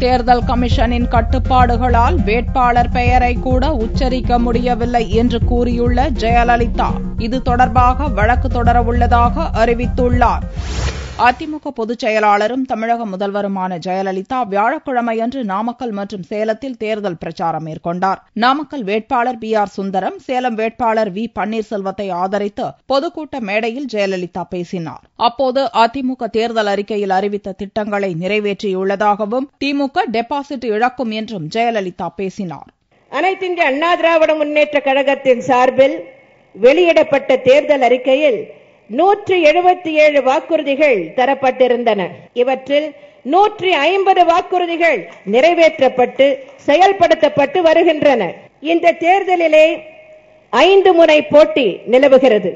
தேர்தல் கமிஷனின் கட்டுப்பாடுகளால் வேட்பாளர் பெயரை கூட உச்சரிக்க முடியவில்லை என்று கூறியுள்ள ஜெயலலிதா இது தொடர்பாக வழக்கு தொடரவுள்ளதாக அறிவித்துள்ளார். அதிமுக பொதுச் செயலாளரும் தமிழக முதல்வருமான ஜெயலலிதா வியாழக்கிழமையன்று நாமக்கல் மற்றும் சேலத்தில் தேர்தல் பிரச்சாரம் மேற்கொண்டார். நாமக்கல் வேட்பாளர் PR சுந்தரம், சேலம் வேட்பாளர் V பன்னீர்செல்வத்தை ஆதரித்து பொதுக்கூட்ட மேடையில் ஜெயலலிதா பேசினார். அப்போது அதிமுக தேர்தல் அறிக்கையில் அறிவித்த திட்டங்களை நிறைவேற்றியுள்ளதாகவும் திமுக டெபாசிட் இழக்கும் என்றும் ஜெயலலிதா பேசினார். அனைத்து இந்திய அண்ணா திராவிட முன்னேற்ற கழகத்தின் சார்பில் வெளியிடப்பட்ட தேர்தல் அறிக்கையில் 177 வாக்குறுதிகள் தரப்பட்டிருந்தன. இவற்றில் 150 வாக்குறுதிகள் நிறைவேற்றப்பட்டு செயல்படுத்தப்பட்டு வருகின்றன. இந்த தேர்தலிலே 5 முனை போட்டி நிலவுகிறது.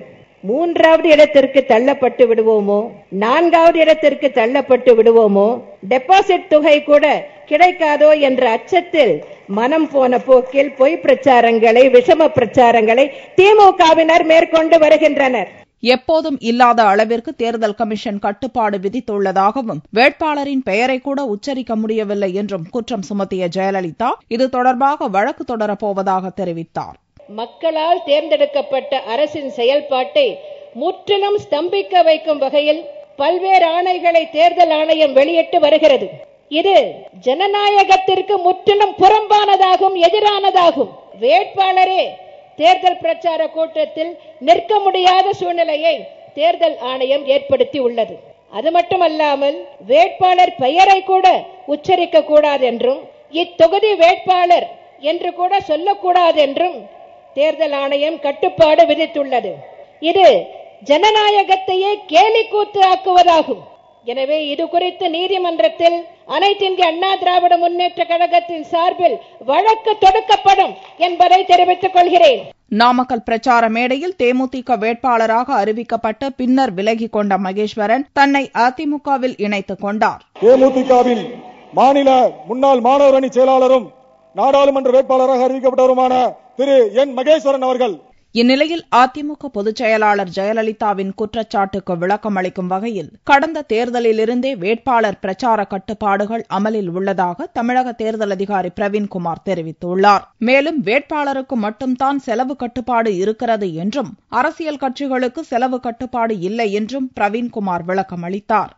3வது இடத்திற்கு தள்ளப்பட்டு விடுவோமோ, 4வது இடத்திற்கு தள்ளப்பட்டு விடுவோமோ, டெபாசிட் தொகை கூட கிடைக்காதோ என்ற அச்சத்தில் மனம் போன போக்கில் பொய் பிரச்சாரங்களை, விஷம பிரச்சாரங்களை திமுகவினர் மேற்கொண்டு வருகின்றனர். எப்போதும் இல்லாத அளவிற்கு தேர்தல் கமிஷன் கட்டுப்பாடு விதித்துள்ளதாகவும் வேட்பாளரின் பெயரை கூட உச்சரிக்க முடியவில்லை என்றும் குற்றம் சுமத்திய ஜெயலலிதா இது தொடர்பாக வழக்கு தொடரப்போவதாக தெரிவித்தார். மக்களால் தேர்ந்தெடுக்கப்பட்ட அரசின் செயல்பாட்டை முற்றிலும் ஸ்தம்பிக்க வைக்கும் வகையில் பல்வேறு ஆணைகளை தேர்தல் ஆணையம் வெளியிட்டு வருகிறது. இது ஜனநாயகத்திற்கு முற்றிலும் புறம்பானதாகும், எதிரானதாகும். வேட்பாளரே தேர்தல் பிரச்சார கூட்டத்தில் நிற்க முடியாத சூழ்நிலையை தேர்தல் ஆணையம் ஏற்படுத்தி உள்ளது. அது மட்டுமல்லாமல் வேட்பாளர் பெயரை கூட உச்சரிக்க கூடாது என்றும், இத்தொகுதி வேட்பாளர் என்று கூட சொல்லக்கூடாது என்றும் தேர்தல் ஆணையம் கட்டுப்பாடு விதித்துள்ளது. இது ஜனநாயகத்தையே கேலிக்கூத்து ஆக்குவதாகும். எனவே இது குறித்து நீதிமன்றத்தில் அனைத்து இந்திய அண்ணா திராவிட முன்னேற்ற கழகத்தின் சார்பில் வழக்கு தொடுக்கப்படும் என்பதை தெரிவித்துக் கொள்கிறேன். நாமக்கல் பிரச்சார மேடையில் தேமுதிக வேட்பாளராக அறிவிக்கப்பட்ட பின்னர் விலகிக் கொண்ட மகேஸ்வரன் தன்னை அதிமுகவில் இணைத்துக் கொண்டார். தேமுதிகவில் மாநில முன்னாள் மாணவர் அணி செயலாளரும் நாடாளுமன்ற வேட்பாளராக அறிவிக்கப்பட்டவருமான திரு N. மகேஸ்வரன் அவர்கள். இந்நிலையில் அதிமுக பொதுச் செயலாளர் ஜெயலலிதாவின் குற்றச்சாட்டுக்கு விளக்கம் அளிக்கும் வகையில் கடந்த தேர்தலிலிருந்தே வேட்பாளர் பிரச்சார கட்டுப்பாடுகள் அமலில் உள்ளதாக தமிழக தேர்தல் அதிகாரி பிரவீன்குமார் தெரிவித்துள்ளார். மேலும் வேட்பாளருக்கு மட்டும்தான் செலவு கட்டுப்பாடு இருக்கிறது என்றும் அரசியல் கட்சிகளுக்கு செலவு கட்டுப்பாடு இல்லை என்றும் பிரவீன்குமார் விளக்கம் அளித்தார்.